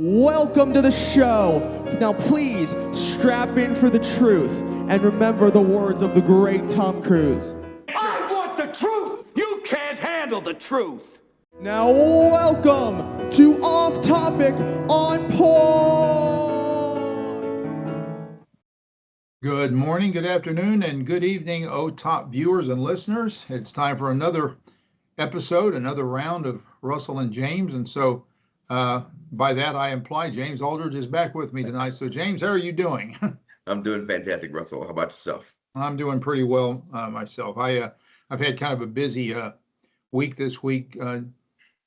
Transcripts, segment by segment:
Welcome to the show. Now please strap in for the truth and remember the words of the great Tom Cruise. I want the truth! You can't handle the truth! Now welcome to Off Topic on Porn. Good morning, good afternoon, and good evening, top viewers and listeners. It's time for another episode, another round of Russell and James. And so by that, I imply James Aldridge is back with me tonight. So James, how are you doing? I'm doing fantastic, Russell. How about yourself? I'm doing pretty well myself. I've had kind of a busy week this week,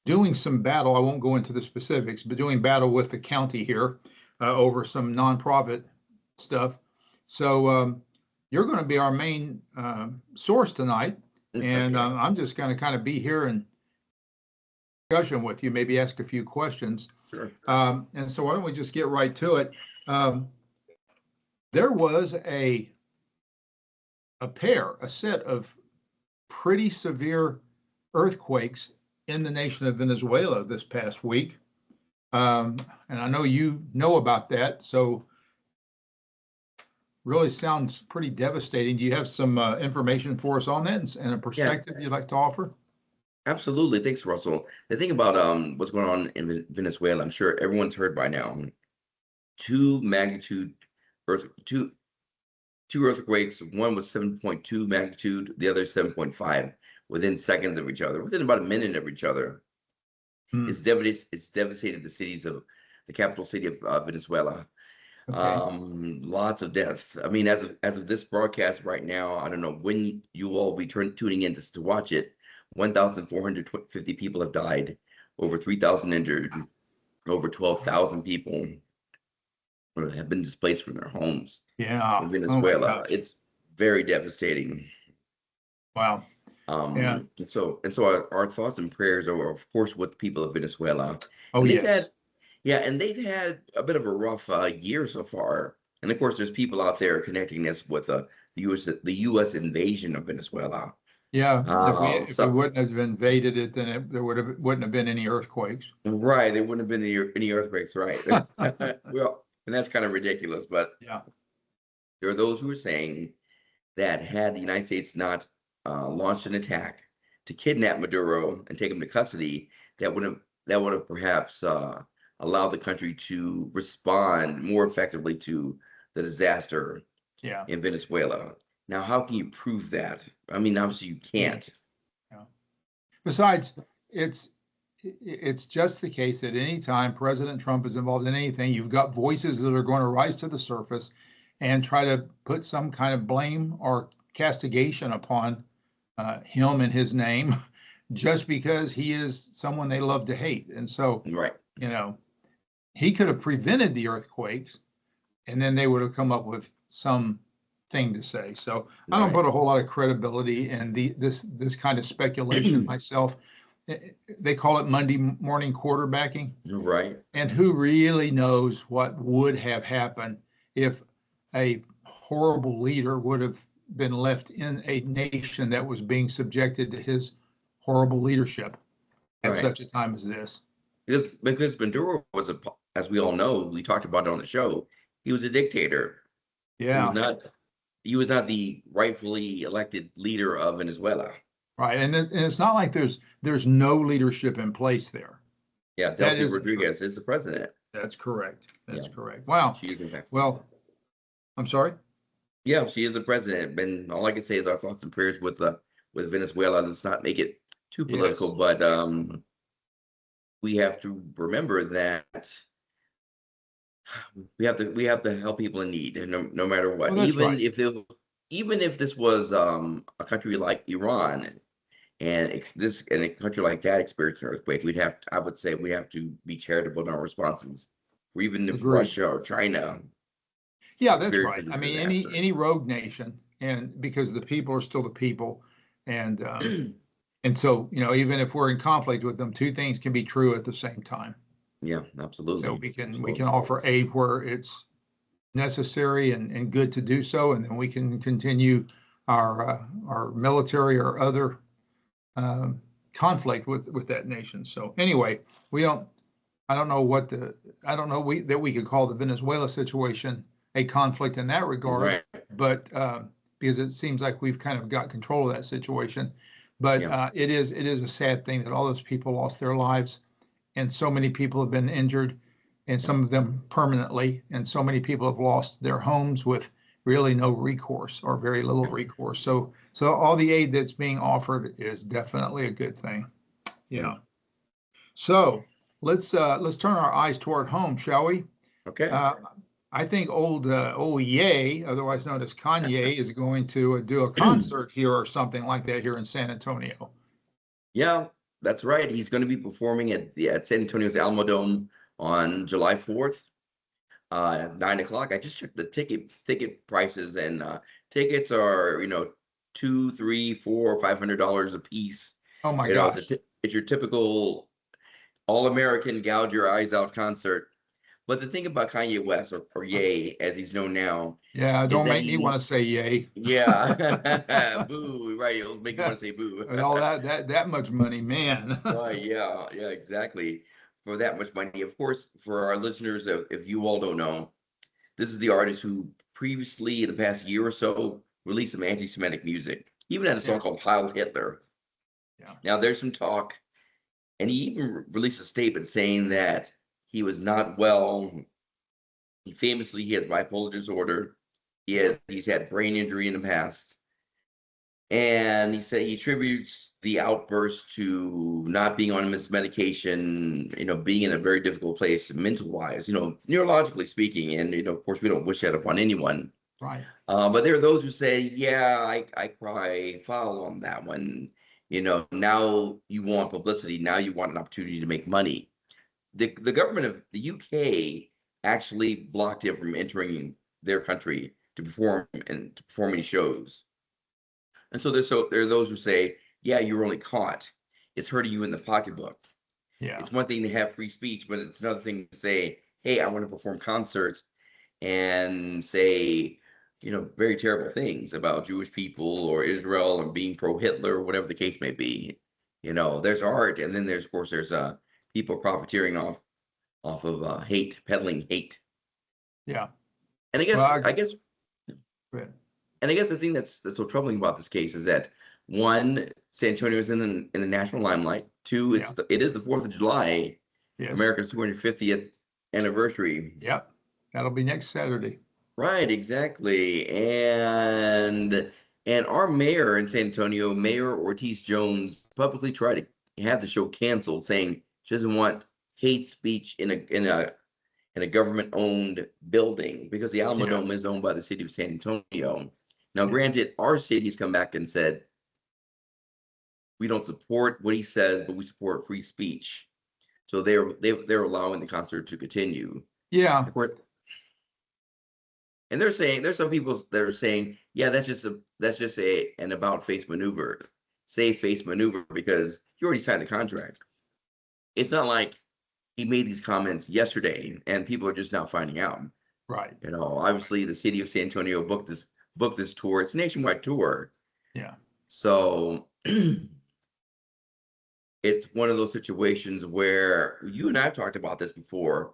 doing some battle. I won't go into the specifics, but doing battle with the county here over some nonprofit stuff. So you're going to be our main source tonight, and Okay. I'm just going to kind of be here and discussion with you, maybe ask a few questions. Sure. And so why don't we just get right to it? There was a set of pretty severe earthquakes in the nation of Venezuela this past week. And I know you know about that, so really sounds pretty devastating. Do you have some information for us on that and a perspective you'd like to offer? Absolutely. Thanks, Russell. The thing about what's going on in Venezuela, I'm sure everyone's heard by now. Two earthquakes. One was 7.2 magnitude, the other 7.5, within seconds of each other, within about a minute of each other. It's devastated the cities of the capital city of Venezuela. Okay. Lots of deaths. I mean, as of this broadcast right now, I don't know when you all be tuning in to watch it. 1,450 people have died, over 3,000 injured, over 12,000 people have been displaced from their homes. Yeah. In Venezuela. Oh my gosh. It's very devastating. Wow. Yeah. And so our thoughts and prayers are, of course, with the people of Venezuela. Oh, And they've yes. and they've had a bit of a rough year so far. And of course, there's people out there connecting this with the U.S. invasion of Venezuela. Yeah. If we So wouldn't have invaded it, then there wouldn't have been any earthquakes. right, there wouldn't have been any earthquakes, right? Well, and that's kind of ridiculous, but Yeah. there are those who are saying that had the United States not launched an attack to kidnap Maduro and take him to custody, that would have perhaps allowed the country to respond more effectively to the disaster Yeah. in Venezuela. Now, how can you prove that? I mean, obviously you can't. Yeah. Besides, it's just the case that anytime President Trump is involved in anything, you've got voices that are going to rise to the surface and try to put some kind of blame or castigation upon him and his name just because he is someone they love to hate. And so, Right. He could have prevented the earthquakes and then they would have come up with some thing to say. So I don't Right. put a whole lot of credibility in this kind of speculation myself. They call it Monday morning quarterbacking. Right. And who really knows what would have happened if a horrible leader would have been left in a nation that was being subjected to his horrible leadership at Right. such a time as this. Because Maduro as we all know, we talked about it on the show, he was a dictator. Yeah. He was not the rightfully elected leader of Venezuela. Right. And it's not like there's no leadership in place there. Yeah, That Delcy isn't Rodriguez is the president. That's correct. That's Yeah. correct. Wow. She is, in fact. Well, I'm sorry. Yeah, she is the president. And all I can say is our thoughts and prayers with Venezuela. Let's not make it too political, Yes. but we have to remember that we have to help people in need, and no matter what. Well, that's right. Even if this was a country like Iran and a country like that experienced an earthquake, I would say we have to be charitable in our responses. Or even if Agreed. Russia or China. Yeah, that's experiences right. I mean, disaster. any rogue nation, and because the people are still the people, and and so even if we're in conflict with them, two things can be true at the same time. Yeah, absolutely. So we can offer aid where it's necessary and good to do so, and then we can continue our military or other conflict with that nation. So anyway, we don't I don't know that we could call the Venezuela situation a conflict in that regard, Right. but because it seems like we've kind of got control of that situation. But Yeah. it is a sad thing that all those people lost their lives, and so many people have been injured, and some of them permanently, and so many people have lost their homes with really no recourse or very little recourse. So all the aid that's being offered is definitely a good thing. Yeah. So let's turn our eyes toward home, shall we? Okay. I think old Ye, otherwise known as Kanye, is going to do a concert here or something like that here in San Antonio. Yeah, that's right. He's going to be performing at San Antonio's Alamo Dome on July 4th, 9 o'clock. I just checked the ticket prices, and tickets are, $2, $3, $4, $500 a piece. Oh my It's gosh. it's your typical all-American gouge your eyes out concert. But the thing about Kanye West, or Ye, as he's known now, Yeah, don't that make me want to say yay. yeah, boo, right? It'll make you want to say boo. With all that much money, man. Right, yeah, exactly. For that much money. Of course, for our listeners, if you all don't know, this is the artist who previously, in the past year or so, released some anti-Semitic music. He even had a song called Heil Hitler. Yeah. Now, there's some talk, and he even released a statement saying that he was not well. He has bipolar disorder. He's had brain injury in the past. And he said he attributes the outburst to not being on his medication, being in a very difficult place mental-wise, neurologically speaking. And, of course, we don't wish that upon anyone. Right. But there are those who say, yeah, I cry foul on that one. Now you want publicity. Now you want an opportunity to make money. The government of the UK actually blocked him from entering their country to perform any shows. And so there are those who say, yeah, you were only caught. It's hurting you in the pocketbook. Yeah. It's one thing to have free speech, but it's another thing to say, hey, I want to perform concerts and say, very terrible things about Jewish people or Israel and being pro-Hitler, or whatever the case may be. There's art, and then there's people profiteering off of hate, peddling hate. Yeah. And I guess Well, I guess Go ahead. And I guess the thing that's so troubling about this case is that, one, San Antonio is in the national limelight. Two, it is the 4th of July, Yes. America's 250th anniversary. Yep. That'll be next Saturday. Right, exactly. And our mayor in San Antonio, Mayor Ortiz Jones, publicly tried to have the show canceled, saying she doesn't want hate speech in a government-owned building, because the Alamo Dome is owned by the city of San Antonio. Now, granted, our city's come back and said, we don't support what he says, but we support free speech. So they're allowing the concert to continue. Yeah. And they're saying, there's some people that are saying, yeah, that's just an about face maneuver, save face maneuver, because you already signed the contract. It's not like he made these comments yesterday and people are just now finding out. Right. Obviously the city of San Antonio booked this tour. It's a nationwide tour. Yeah. So it's one of those situations where you and I have talked about this before.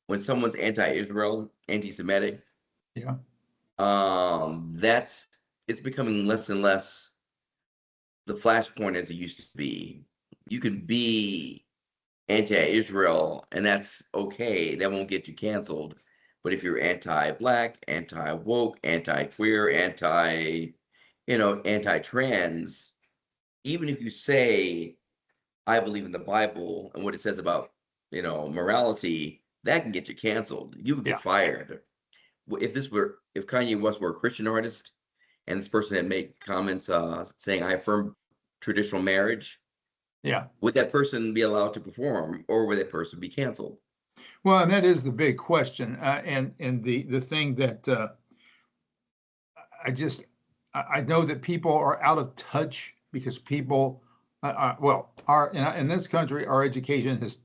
When someone's anti-Israel, anti-Semitic, Yeah. it's becoming less and less the flashpoint as it used to be. You can be anti-Israel, and that's okay. That won't get you canceled. But if you're anti-black, anti-woke, anti-queer, anti-trans, even if you say, I believe in the Bible and what it says about, morality, that can get you canceled. You would get fired. If Kanye West were a Christian artist and this person had made comments saying, I affirm traditional marriage, would that person be allowed to perform, or would that person be canceled? Well, and that is the big question. And the thing that I know that people are out of touch because people, in this country, our education has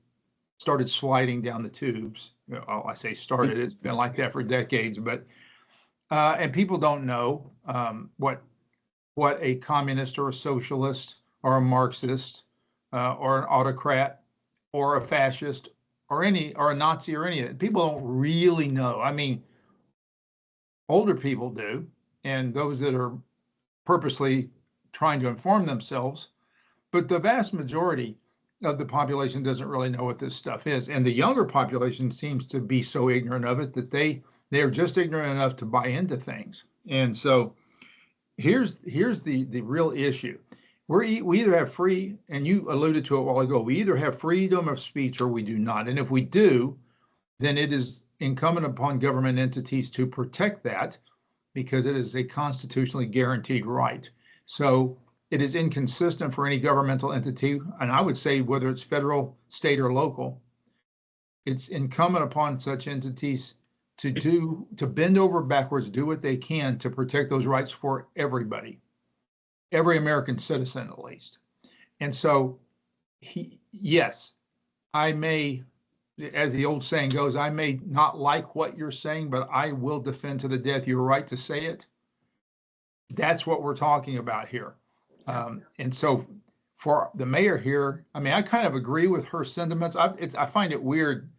started sliding down the tubes. I say started, it's been like that for decades, but and people don't know what a communist or a socialist or a Marxist or an autocrat or a fascist or a Nazi or any of it. People don't really know. I mean, older people do, and those that are purposely trying to inform themselves, but the vast majority of the population doesn't really know what this stuff is. And the younger population seems to be so ignorant of it that they are just ignorant enough to buy into things. And so here's the real issue. We either have free, and you alluded to it a while ago, we either have freedom of speech or we do not. And if we do, then it is incumbent upon government entities to protect that, because it is a constitutionally guaranteed right. So it is inconsistent for any governmental entity, and I would say whether it's federal, state, or local, it's incumbent upon such entities to bend over backwards, do what they can to protect those rights for everybody, every American citizen at least. And so, yes, I may, as the old saying goes, I may not like what you're saying, but I will defend to the death your right to say it. That's what we're talking about here. And so for the mayor here, I mean, I kind of agree with her sentiments. I find it weird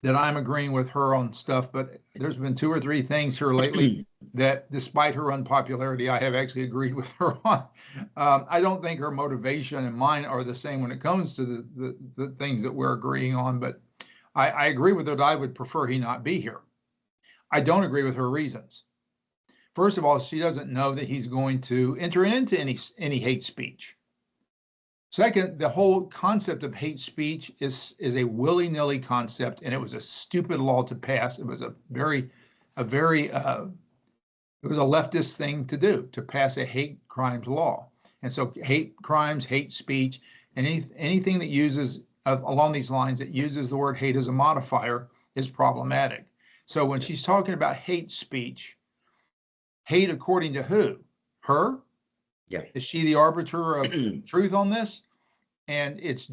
that I'm agreeing with her on stuff, but there's been 2 or 3 things here lately that, despite her unpopularity, I have actually agreed with her on. I don't think her motivation and mine are the same when it comes to the things that we're agreeing on, but I agree with her that I would prefer he not be here. I don't agree with her reasons. First of all, she doesn't know that he's going to enter into any hate speech. Second, the whole concept of hate speech is a willy-nilly concept, and it was a stupid law to pass. It was it was a leftist thing to do, to pass a hate crimes law. And so hate crimes, hate speech, and anything that uses along these lines that uses the word hate as a modifier is problematic. So when she's talking about hate speech, hate according to who? Her? Yeah. Is she the arbiter of truth on this? And it's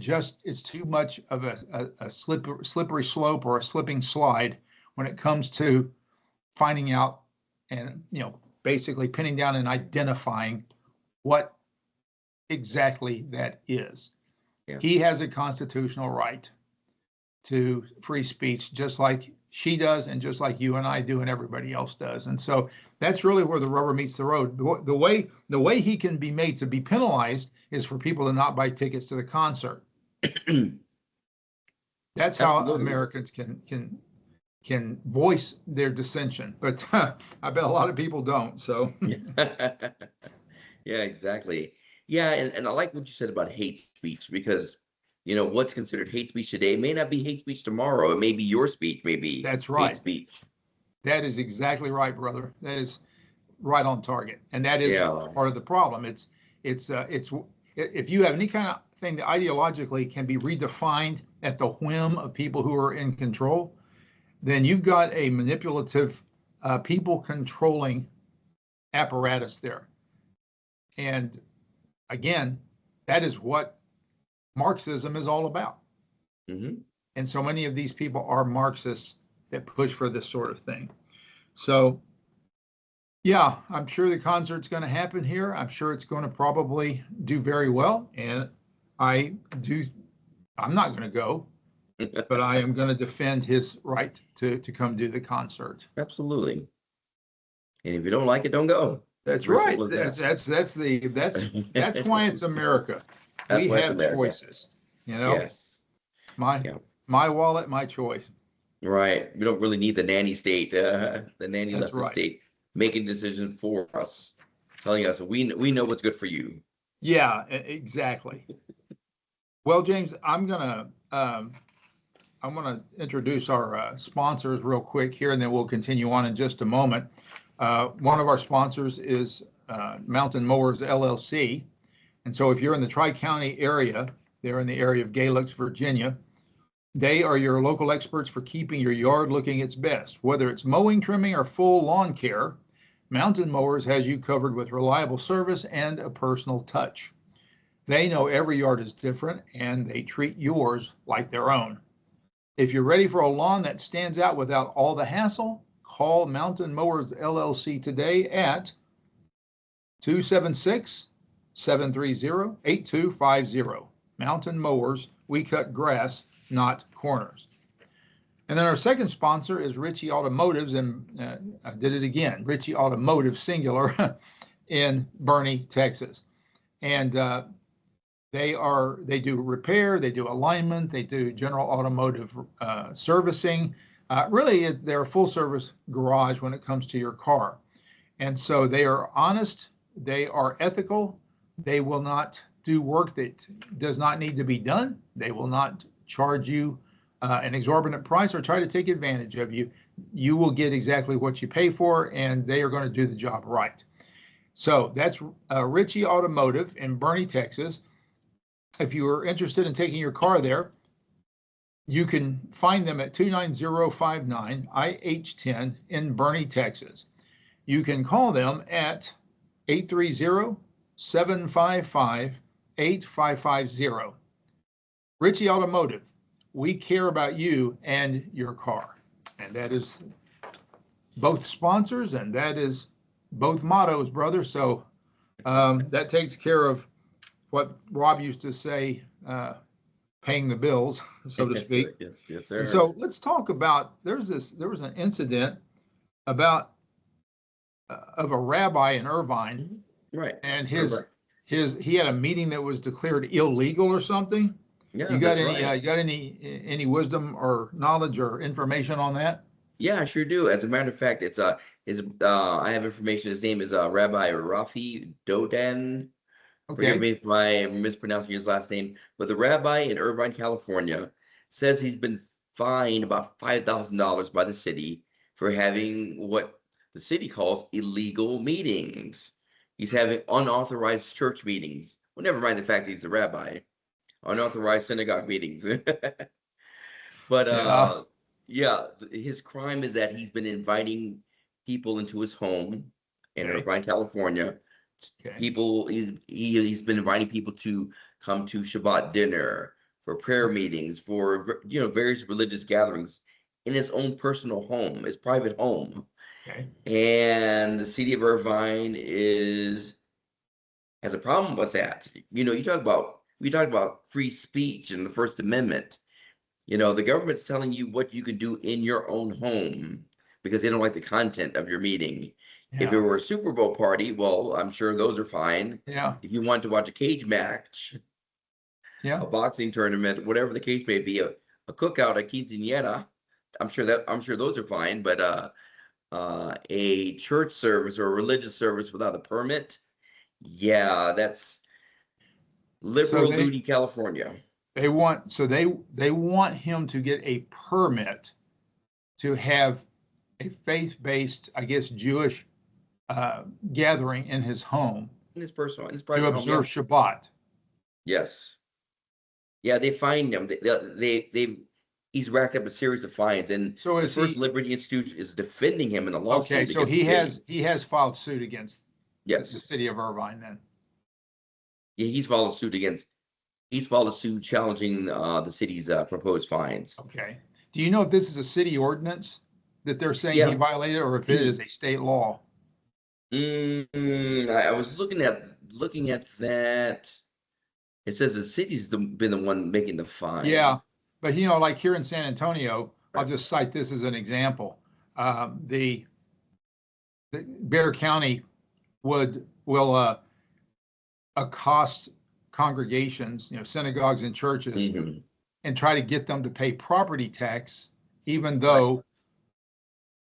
too much of a slippery slope or a slipping slide when it comes to finding out and, basically pinning down and identifying what exactly that is. Yeah. He has a constitutional right to free speech, just like she does, and just like you and I do, and everybody else does. And so that's really where the rubber meets the road. The way he can be made to be penalized is for people to not buy tickets to the concert. That's how Americans can voice their dissension, but I bet a lot of people don't. So yeah, exactly. Yeah, and I like what you said about hate speech, because what's considered hate speech today may not be hate speech tomorrow. It may be your speech, maybe. That's right. Hate speech. That is exactly right, brother. That is right on target, and that is part of the problem. It's if you have any kind of thing that ideologically can be redefined at the whim of people who are in control, then you've got a manipulative, people controlling apparatus there. And again, that is what Marxism is all about. Mm-hmm. And so many of these people are Marxists that push for this sort of thing. So, yeah, I'm sure the concert's going to happen here. I'm sure it's going to probably do very well. And I'm not going to go, but I am going to defend his right to come do the concert. Absolutely. And if you don't like it, don't go. That's right. That's why it's America. We have choices, Yes. My wallet, my choice. Right. We don't really need the nanny state, the nanny That's leftist right. state making decisions for us, telling us we know what's good for you. Yeah, exactly. Well, James, I'm gonna introduce our sponsors real quick here, and then we'll continue on in just a moment. One of our sponsors is Mountain Mowers LLC. And so if you're in the Tri-County area, they're in the area of Gay-Lux, Virginia, they are your local experts for keeping your yard looking its best. Whether it's mowing, trimming, or full lawn care, Mountain Mowers has you covered with reliable service and a personal touch. They know every yard is different, and they treat yours like their own. If you're ready for a lawn that stands out without all the hassle, call Mountain Mowers LLC today at 276-730-8250. Mountain Mowers, we cut grass, not corners. And then our second sponsor is Ritchie Automotives, and I did it again, Ritchie Automotive singular in Bernie, Texas. And they do repair, they do alignment, they do general automotive servicing. Really, they're a full service garage when it comes to your car. And so they are honest, they are ethical, they will not do work that does not need to be done. They will not charge you an exorbitant price or try to take advantage of you. You will get exactly what you pay for, and they are going to do the job right. So that's Ritchie Automotive in Bernie, Texas. If you are interested in taking your car there, you can find them at 29059 IH10 in Bernie, Texas. You can call them at 830-755-8550. Ritchie Automotive, we care about you and your car. And that is both sponsors, and that is both mottos, brother. So that takes care of what Rob used to say, paying the bills, so to speak. Yes, yes, sir. And so let's talk about, there was an incident about of a rabbi in Irvine, right? And he had a meeting that was declared illegal or something. Yeah, you got right. any wisdom or knowledge or information on that? Yeah, I sure do. As a matter of fact, I have information. His name is Rabbi Rafi Dodan. Forgive me if I'm mispronouncing his last name, but the rabbi in Irvine, California, says he's been fined about $5,000 by the city for having what the city calls illegal meetings. He's having unauthorized church meetings. Well, never mind the fact that he's a rabbi. Unauthorized synagogue meetings. But yeah, his crime is that he's been inviting people into his home in Irvine, California. People, he's been inviting people to come to Shabbat dinner, for prayer meetings, for various religious gatherings in his own personal home, his private home. And the city of Irvine has a problem with that. We talk about free speech and the First Amendment. The government's telling you what you can do in your own home because they don't like the content of your meeting. If it were a Super Bowl party, well, I'm sure those are fine. If you want to watch a cage match, a boxing tournament, whatever the case may be, a cookout, a quinceañera, I'm sure those are fine. But a church service or a religious service without a permit, that's liberal duty California. They want him to get a permit to have a faith-based, I guess, Jewish gathering in his home, in his personal, to observe Shabbat. Yes. Yeah, they fined him. He's racked up a series of fines, and so the First Liberty Institute is defending him in a lawsuit. Okay, so he has filed suit against the city of Irvine then. Yeah, he's filed a suit challenging the city's proposed fines. Okay. Do you know if this is a city ordinance that they're saying he violated, or if it is a state law? I was looking at that. It says the city's been the one making the fine. Yeah, but like here in San Antonio, I'll just cite this as an example. The Bexar County will accost congregations, synagogues and churches, and try to get them to pay property tax, even though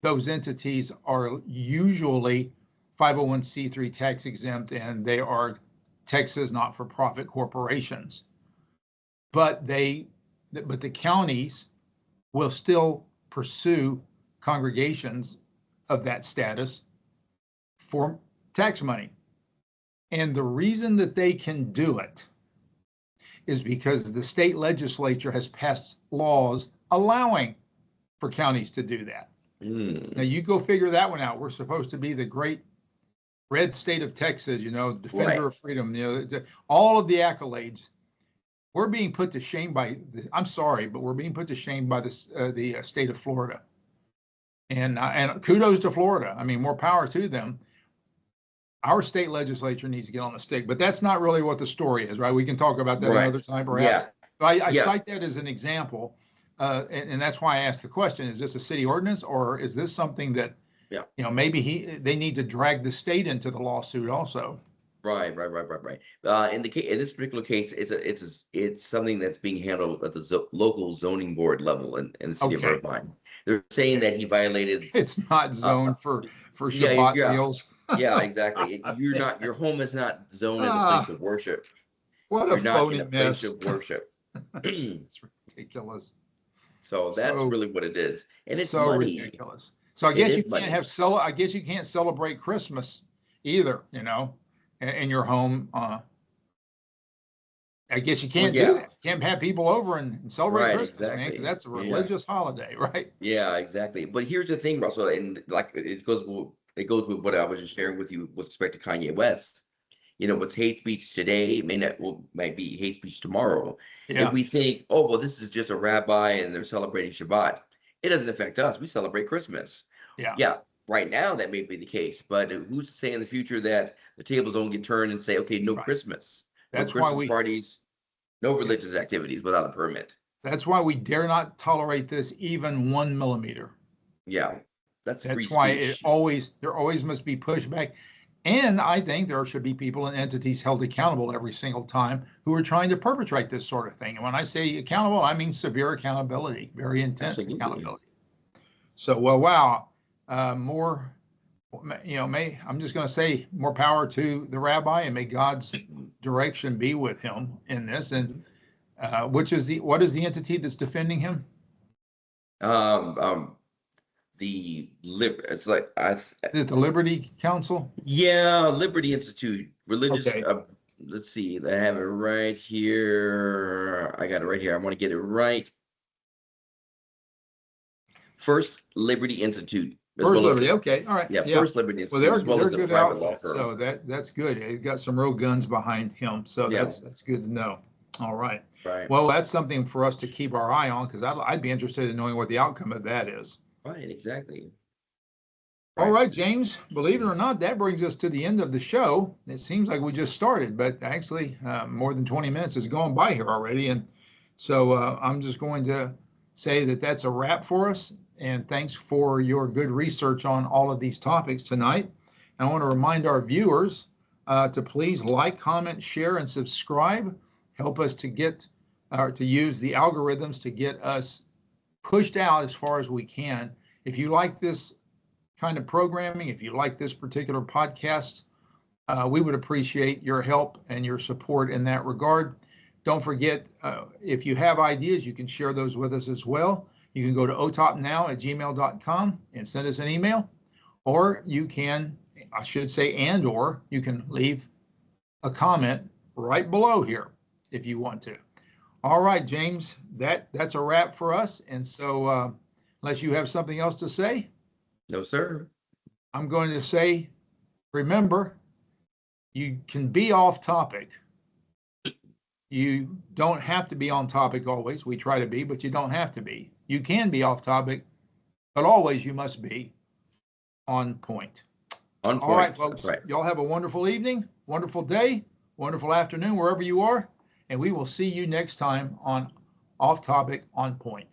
those entities are usually 501c3 tax exempt and they are Texas not-for-profit corporations. But the counties will still pursue congregations of that status for tax money. And the reason that they can do it is because the state legislature has passed laws allowing for counties to do that. Now you go figure that one out. We're supposed to be the great red state of Texas, defender of freedom, all of the accolades. We're being put to shame I'm sorry, but we're being put to shame by the state of Florida. And kudos to Florida. I mean, more power to them. Our state legislature needs to get on the stick, but that's not really what the story is, right? We can talk about that another time, perhaps. Yeah. I cite that as an example and that's why I asked the question, is this a city ordinance or is this something that, Yeah. maybe they need to drag the state into the lawsuit also? Right. In this particular case, it's something that's being handled at the local zoning board level in the city of Okay. Irvine. They're saying that he violated. It's not zoned for Yeah, Shabbat yeah. meals. Yeah, exactly. Your home is not zoned as a place of worship. What a You're not phony in a place mess. of worship. It's ridiculous. So that's So- really what it is, and it's so money. ridiculous. So I It guess is you can't money. I guess you can't celebrate Christmas either, in your home. I guess you can't yeah. do that. You can't have people over and celebrate Right, Christmas, man, exactly. because that's a Yeah. religious holiday, right? Yeah, exactly. But here's the thing, Russell, and like it goes with what I was just sharing with you with respect to Kanye West. What's hate speech today might be hate speech tomorrow. Yeah. If we think, oh well, this is just a rabbi and they're celebrating Shabbat, it doesn't affect us. We celebrate Christmas. Yeah. Yeah. Right now, that may be the case, but who's to say in the future that the tables don't get turned and say, okay, no Right. Christmas, That's no why Christmas parties, no religious activities without a permit. That's why we dare not tolerate this even 1 millimeter. Yeah, that's free That's why speech. there always must be pushback. And I think there should be people and entities held accountable every single time who are trying to perpetrate this sort of thing. And when I say accountable, I mean severe accountability, very intense Absolutely. accountability. So, well, wow, more, I'm just going to say more power to the rabbi, and may God's direction be with him in this. And what is the entity that's defending him? It's like Is it the Liberty Council? yeah, Liberty Institute, religious. Okay. Let's see, I have it right here. I got it right here. I want to get it right. First Liberty Institute. First Liberty. Okay. All right. Yeah, First Liberty Well, Institute, as well they're as a good private law outfit, firm. so that's good. They've got some real guns behind him, so Yeah. that's good to know. All right. Right. Well, that's something for us to keep our eye on, because I'd be interested in knowing what the outcome of that is. Right. Exactly. All right, James, believe it or not, that brings us to the end of the show. It seems like we just started, but actually more than 20 minutes has gone by here already. And so I'm just going to say that that's a wrap for us. And thanks for your good research on all of these topics tonight. And I want to remind our viewers to please like, comment, share, and subscribe. Help us to use the algorithms to get us pushed out as far as we can. If you like this kind of programming, if you like this particular podcast, we would appreciate your help and your support in that regard. Don't forget, if you have ideas, you can share those with us as well. You can go to otopnow@gmail.com and send us an email, or you can, I should say, or you can leave a comment right below here if you want to. All right, James, that's a wrap for us. And so unless you have something else to say, No, sir. I'm going to say, remember, you can be off topic. You don't have to be on topic always. We try to be, but you don't have to be. You can be off topic, but always you must be on point. On point. All right, folks, Right. y'all have a wonderful evening, wonderful day, wonderful afternoon, wherever you are, and we will see you next time on Off Topic, On Point.